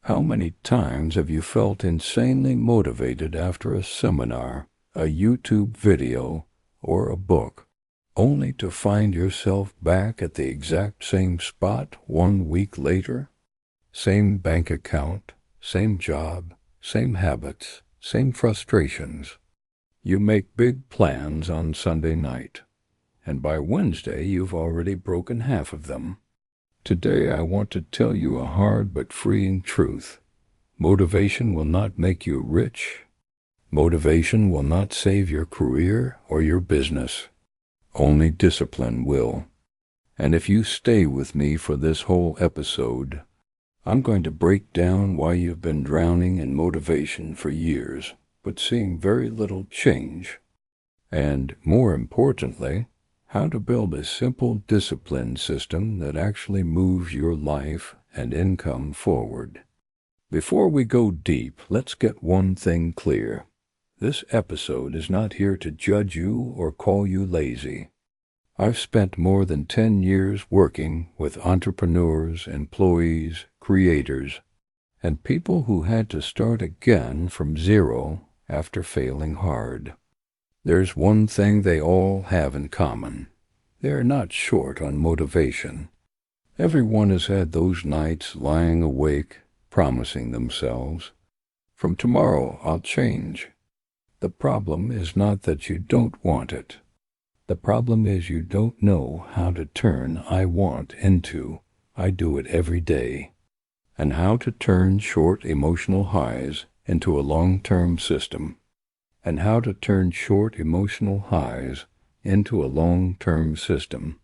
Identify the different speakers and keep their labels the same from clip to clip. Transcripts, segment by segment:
Speaker 1: How many times have you felt insanely motivated after a seminar, a YouTube video, or a book, only to find yourself back at the exact same spot 1 week later? Same bank account, same job, same habits, same frustrations. You make big plans on Sunday night, and by Wednesday you've already broken half of them. Today I want to tell you a hard but freeing truth. Motivation will not make you rich. Motivation will not save your career or your business. Only discipline will. And if you stay with me for this whole episode, I'm going to break down why you've been drowning in motivation for years, but seeing very little change. And, more importantly, how to build a simple discipline system that actually moves your life and income forward. Before we go deep, let's get one thing clear. This episode is not here to judge you or call you lazy. I've spent more than 10 years working with entrepreneurs, employees, creators, and people who had to start again from zero after failing hard. There's one thing they all have in common. They're not short on motivation. Everyone has had those nights lying awake, promising themselves, "From tomorrow I'll change." The problem is not that you don't want it. The problem is you don't know how to turn "I want" into "I do it every day," and how to turn short emotional highs into a long-term system, and how to turn short emotional highs into a long-term system.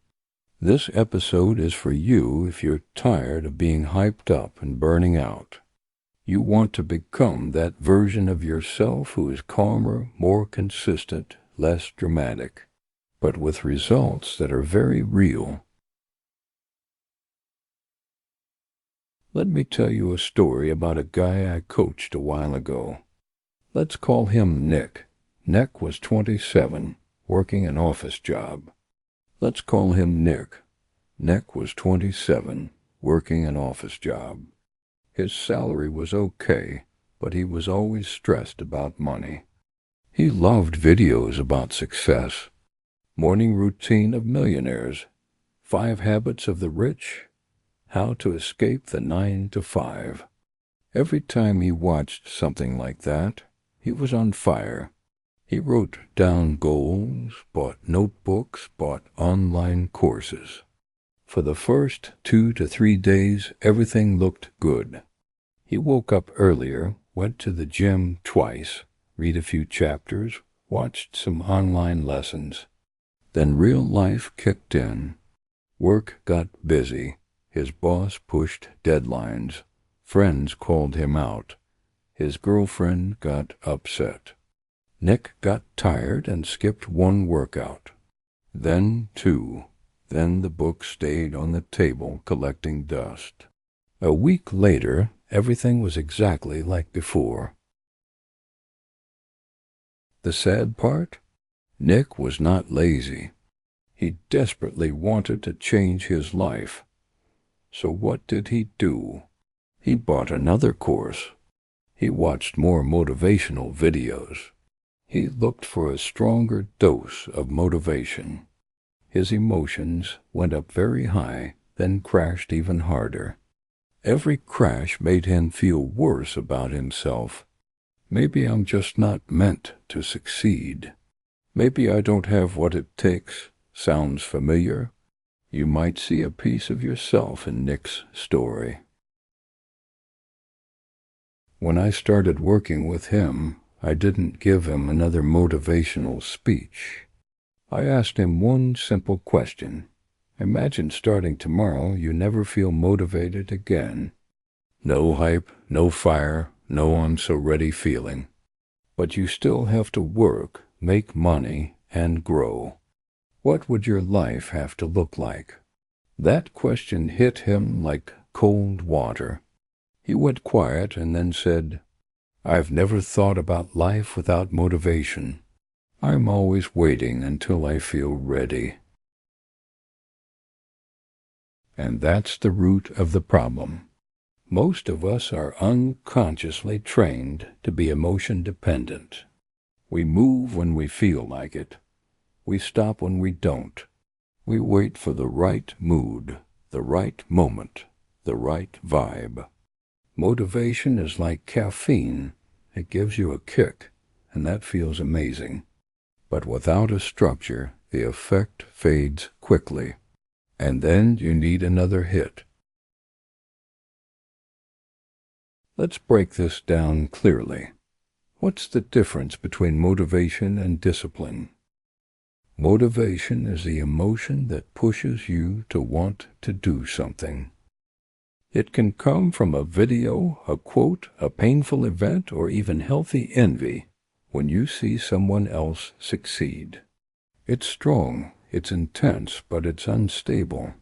Speaker 1: This episode is for you if you're tired of being hyped up and burning out. You want to become that version of yourself who is calmer, more consistent, less dramatic, but with results that are very real. Let me tell you a story about a guy I coached a while ago. Let's call him Nick. Nick was 27, working an office job. Let's call him Nick. Nick was 27, working an office job. His salary was okay, but he was always stressed about money. He loved videos about success, morning routine of millionaires, 5 habits of the rich, how to escape the 9 to 5. Every time he watched something like that, he was on fire. He wrote down goals, bought notebooks, bought online courses. For the first 2 to 3 days, everything looked good. He woke up earlier, went to the gym twice, read a few chapters, watched some online lessons. Then real life kicked in. Work got busy. His boss pushed deadlines. Friends called him out. His girlfriend got upset. Nick got tired and skipped 1 workout. Then 2. Then the book stayed on the table collecting dust. A week later, everything was exactly like before. The sad part? Nick was not lazy. He desperately wanted to change his life. So what did he do? He bought another course. He watched more motivational videos. He looked for a stronger dose of motivation. His emotions went up very high, then crashed even harder. Every crash made him feel worse about himself. Maybe I'm just not meant to succeed. Maybe I don't have what it takes. Sounds familiar? You might see a piece of yourself in Nick's story. When I started working with him, I didn't give him another motivational speech. I asked him one simple question. Imagine starting tomorrow, you never feel motivated again. No hype, no fire, no "I'm so ready" feeling. But you still have to work, make money, and grow. What would your life have to look like? That question hit him like cold water. He went quiet and then said, "I've never thought about life without motivation. I'm always waiting until I feel ready." And that's the root of the problem. Most of us are unconsciously trained to be emotion dependent. We move when we feel like it. We stop when we don't. We wait for the right mood, the right moment, the right vibe. Motivation is like caffeine. It gives you a kick, and that feels amazing. But without a structure, the effect fades quickly. And then you need another hit. Let's break this down clearly. What's the difference between motivation and discipline? Motivation is the emotion that pushes you to want to do something. It can come from a video, a quote, a painful event, or even healthy envy when you see someone else succeed. It's strong, it's intense, but it's unstable.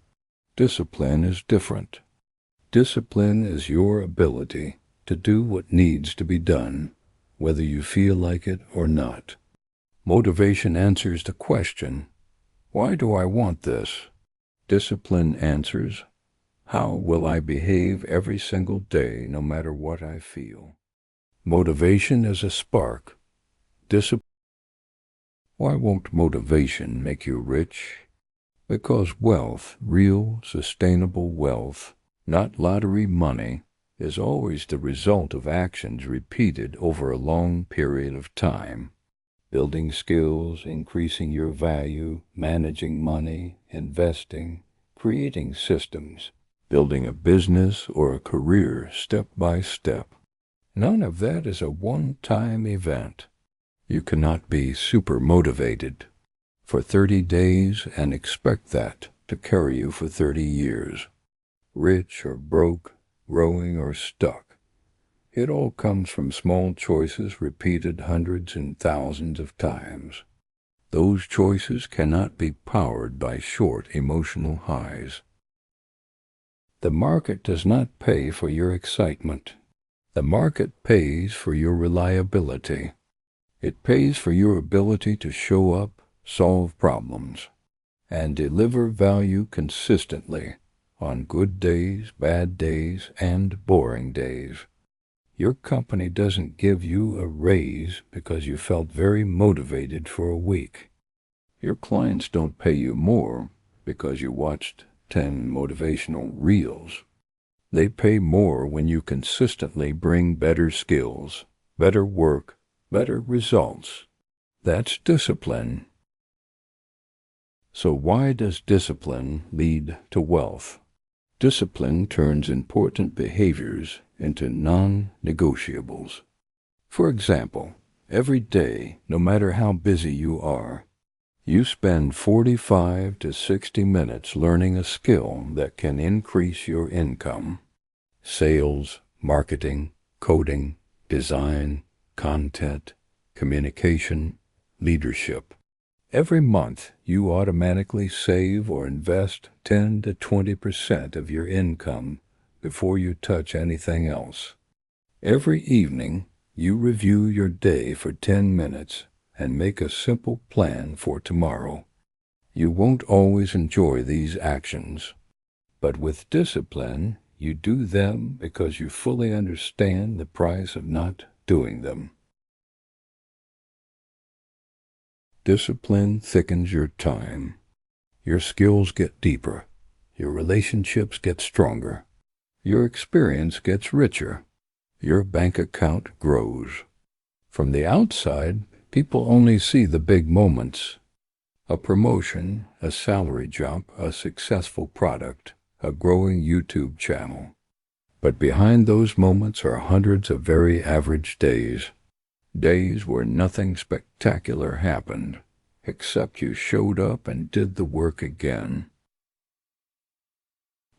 Speaker 1: Discipline is different. Discipline is your ability to do what needs to be done, whether you feel like it or not. Motivation answers the question, why do I want this? Discipline answers, how will I behave every single day no matter what I feel? Motivation is a spark. Why won't motivation make you rich? Because wealth, real, sustainable wealth, not lottery money, is always the result of actions repeated over a long period of time. Building skills, increasing your value, managing money, investing, creating systems, building a business or a career step by step. None of that is a one-time event. You cannot be super motivated for 30 days and expect that to carry you for 30 years. Rich or broke, growing or stuck. It all comes from small choices repeated hundreds and thousands of times. Those choices cannot be powered by short emotional highs. The market does not pay for your excitement. The market pays for your reliability. It pays for your ability to show up, solve problems, and deliver value consistently on good days, bad days, and boring days. Your company doesn't give you a raise because you felt very motivated for a week. Your clients don't pay you more because you watched 10 motivational reels. They pay more when you consistently bring better skills, better work, better results. That's discipline. So why does discipline lead to wealth? Discipline turns important behaviors into non-negotiables. For example, every day, no matter how busy you are, you spend 45 to 60 minutes learning a skill that can increase your income. Sales, marketing, coding, design, content, communication, leadership. Every month, you automatically save or invest 10 to 20% of your income before you touch anything else. Every evening, you review your day for 10 minutes and make a simple plan for tomorrow. You won't always enjoy these actions, but with discipline, you do them because you fully understand the price of not doing them. Discipline thickens your time. Your skills get deeper. Your relationships get stronger. Your experience gets richer. Your bank account grows. From the outside, people only see the big moments. A promotion, a salary jump, a successful product, a growing YouTube channel. But behind those moments are hundreds of very average days. Days where nothing spectacular happened, except you showed up and did the work again.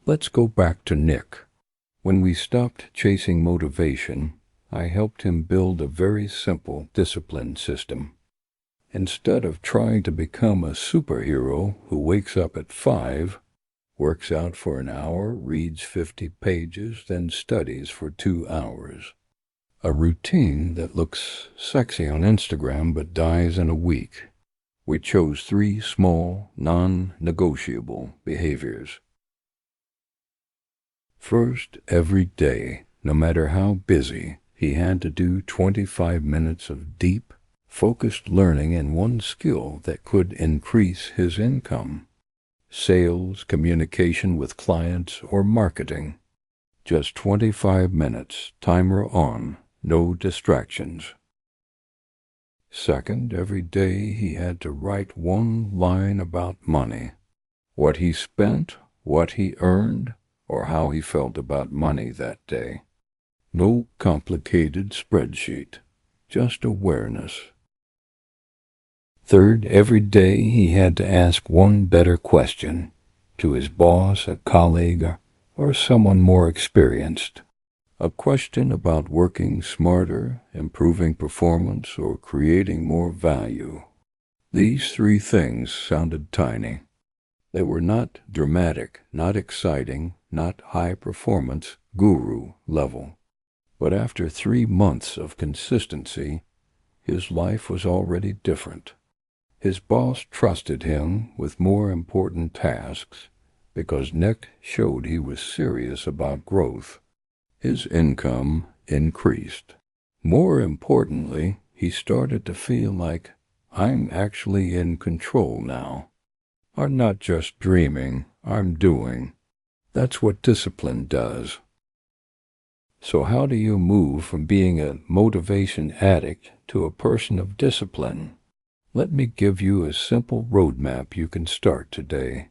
Speaker 1: Let's go back to Nick. When we stopped chasing motivation, I helped him build a very simple discipline system. Instead of trying to become a superhero who wakes up at 5, works out for an hour, reads 50 pages, then studies for 2 hours. A routine that looks sexy on Instagram but dies in a week. We chose 3 small, non-negotiable behaviors. First, every day, no matter how busy, he had to do 25 minutes of deep, focused learning in one skill that could increase his income. Sales, communication with clients, or marketing. Just 25 minutes, timer on, no distractions. Second, every day he had to write one line about money. What he spent, what he earned, or how he felt about money that day. No complicated spreadsheet, just awareness. Third, every day he had to ask one better question to his boss, a colleague, or someone more experienced. A question about working smarter, improving performance, or creating more value. These three things sounded tiny. They were not dramatic, not exciting, not high-performance, guru level. But after 3 months of consistency, his life was already different. His boss trusted him with more important tasks because Nick showed he was serious about growth. His income increased. More importantly, he started to feel like, I'm actually in control now. I'm not just dreaming, I'm doing. That's what discipline does. So how do you move from being a motivation addict to a person of discipline? Let me give you a simple roadmap you can start today.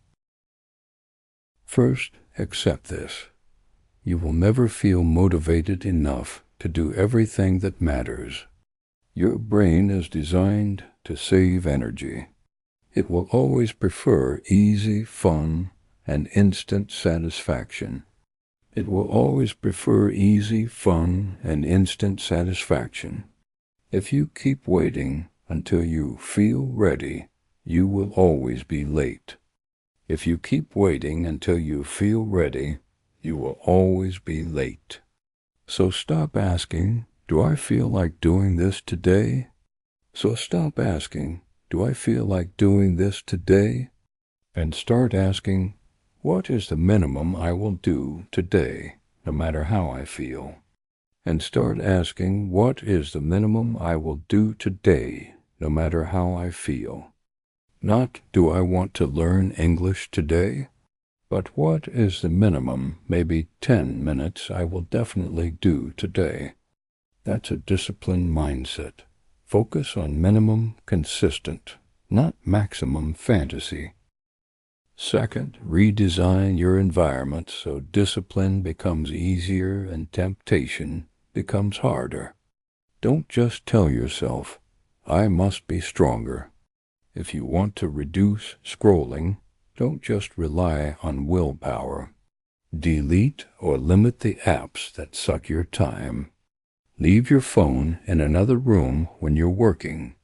Speaker 1: First, accept this. You will never feel motivated enough to do everything that matters. Your brain is designed to save energy. It will always prefer easy, fun, and instant satisfaction. It will always prefer easy, fun, and instant satisfaction. If you keep waiting until you feel ready, you will always be late. If you keep waiting until you feel ready, you will always be late. So stop asking, do I feel like doing this today? So stop asking, do I feel like doing this today? And start asking, what is the minimum I will do today, no matter how I feel? And start asking, what is the minimum I will do today, no matter how I feel? Not, do I want to learn English today? But what is the minimum, maybe 10 minutes, I will definitely do today? That's a disciplined mindset. Focus on minimum consistent, not maximum fantasy. Second, redesign your environment so discipline becomes easier and temptation becomes harder. Don't just tell yourself, I must be stronger. If you want to reduce scrolling, don't just rely on willpower. Delete or limit the apps that suck your time. Leave your phone in another room when you're working.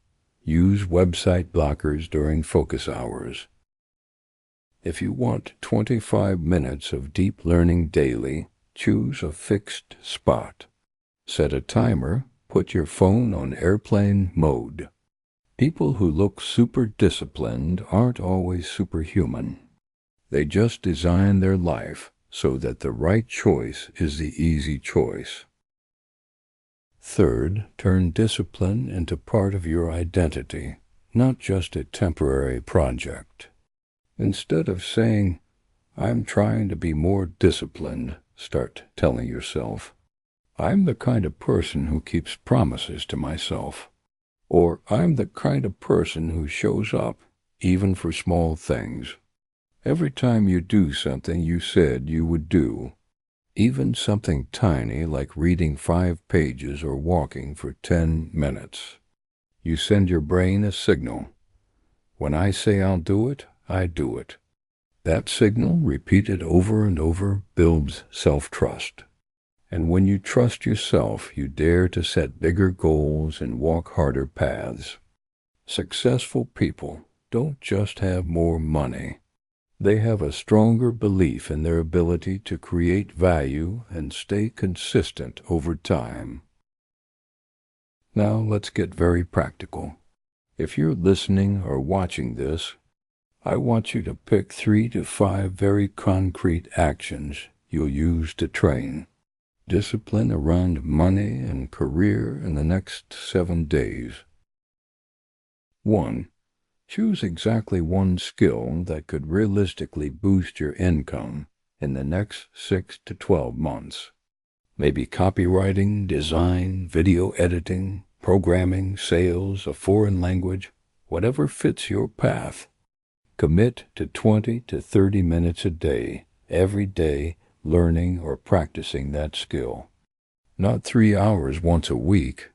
Speaker 1: Use website blockers during focus hours. If you want 25 minutes of deep learning daily, choose a fixed spot. Set a timer, put your phone on airplane mode. People who look super disciplined aren't always superhuman. They just design their life so that the right choice is the easy choice. Third, turn discipline into part of your identity, not just a temporary project. Instead of saying, I'm trying to be more disciplined, start telling yourself, I'm the kind of person who keeps promises to myself. Or I'm the kind of person who shows up, even for small things. Every time you do something you said you would do, even something tiny like reading 5 pages or walking for 10 minutes, you send your brain a signal. When I say I'll do it, I do it. That signal, repeated over and over, builds self-trust. And when you trust yourself, you dare to set bigger goals and walk harder paths. Successful people don't just have more money. They have a stronger belief in their ability to create value and stay consistent over time. Now let's get very practical. If you're listening or watching this, I want you to pick 3 to 5 very concrete actions you'll use to train. Discipline around money and career in the next 7 days. 1. Choose exactly one skill that could realistically boost your income in the next 6 to 12 months. Maybe copywriting, design, video editing, programming, sales, a foreign language, whatever fits your path. Commit to 20 to 30 minutes a day, every day, learning or practicing that skill. Not 3 hours once a week,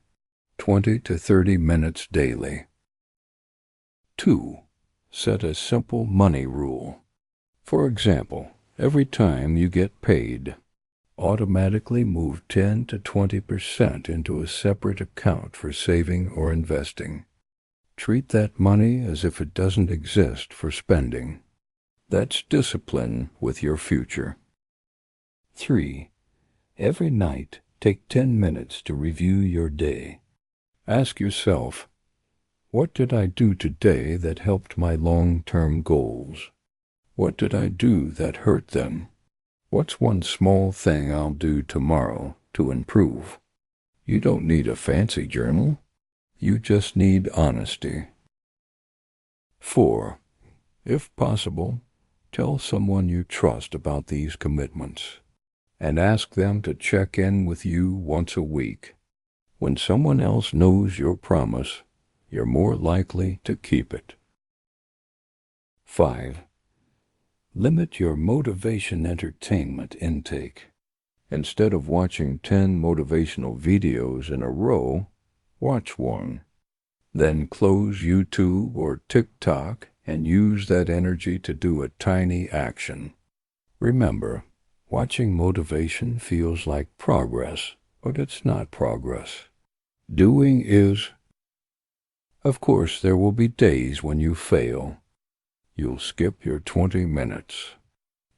Speaker 1: 20 to 30 minutes daily. 2. Set a simple money rule. For example, every time you get paid, automatically move 10 to 20% into a separate account for saving or investing. Treat that money as if it doesn't exist for spending. That's discipline with your future. 3. Every night, take 10 minutes to review your day. Ask yourself, what did I do today that helped my long-term goals? What did I do that hurt them? What's one small thing I'll do tomorrow to improve? You don't need a fancy journal. You just need honesty. 4. If possible, tell someone you trust about these commitments, and ask them to check in with you once a week. When someone else knows your promise, you're more likely to keep it. 5. Limit your motivation entertainment intake. Instead of watching 10 motivational videos in a row, watch one. Then close YouTube or TikTok and use that energy to do a tiny action. Remember, watching motivation feels like progress, but it's not progress. Doing is. Of course, there will be days when you fail. You'll skip your 20 minutes.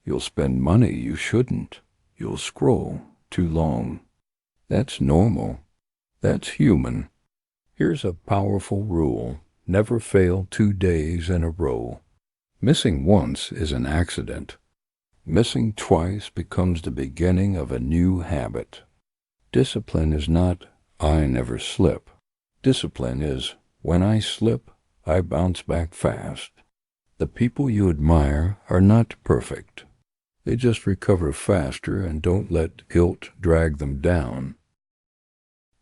Speaker 1: You'll spend money you shouldn't. You'll scroll too long. That's normal. That's human. Here's a powerful rule. Never fail 2 days in a row. Missing once is an accident. Missing twice becomes the beginning of a new habit. Discipline is not, I never slip. Discipline is, when I slip, I bounce back fast. The people you admire are not perfect. They just recover faster and don't let guilt drag them down.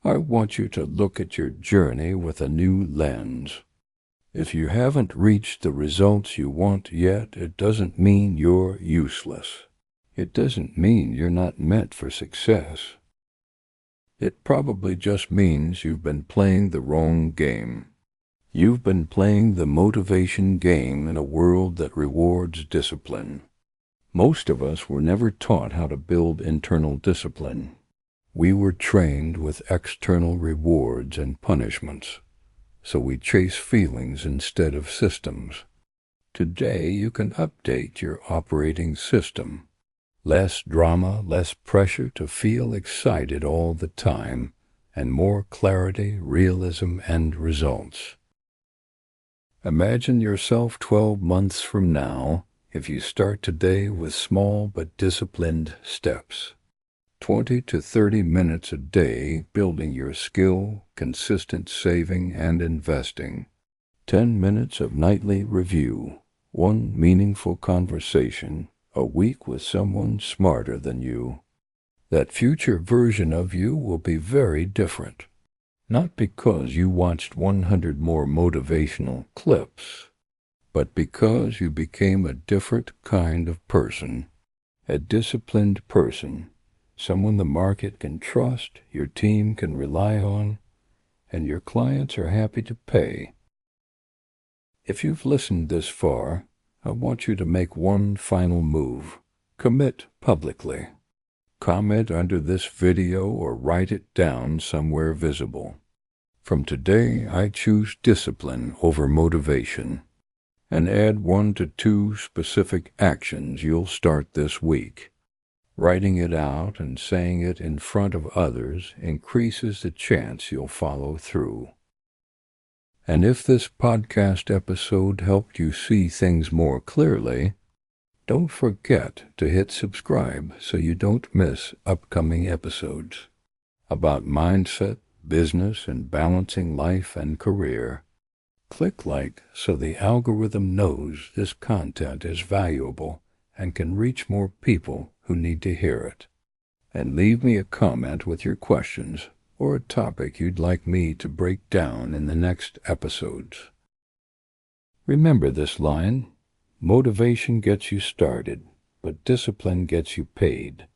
Speaker 1: I want you to look at your journey with a new lens. If you haven't reached the results you want yet, it doesn't mean you're useless. It doesn't mean you're not meant for success. It probably just means you've been playing the wrong game. You've been playing the motivation game in a world that rewards discipline. Most of us were never taught how to build internal discipline. We were trained with external rewards and punishments, so we chase feelings instead of systems. Today you can update your operating system. Less drama, less pressure to feel excited all the time, and more clarity, realism, and results. Imagine yourself 12 months from now if you start today with small but disciplined steps. 20 to 30 minutes a day building your skill, consistent saving and investing. 10 minutes of nightly review. 1 meaningful conversation a week with someone smarter than you. That future version of you will be very different. Not because you watched 100 more motivational clips, but because you became a different kind of person, a disciplined person, someone the market can trust, your team can rely on, and your clients are happy to pay. If you've listened this far, I want you to make one final move. Commit publicly. Comment under this video or write it down somewhere visible. From today, I choose discipline over motivation. And add 1 to 2 specific actions you'll start this week. Writing it out and saying it in front of others increases the chance you'll follow through. And if this podcast episode helped you see things more clearly, Don't forget to hit subscribe so you don't miss upcoming episodes about mindset, business, and balancing life and career. Click like so the algorithm knows this content is valuable and can reach more people who need to hear it. And leave me a comment with your questions or a topic you'd like me to break down in the next episodes. Remember this line: motivation gets you started, but discipline gets you paid.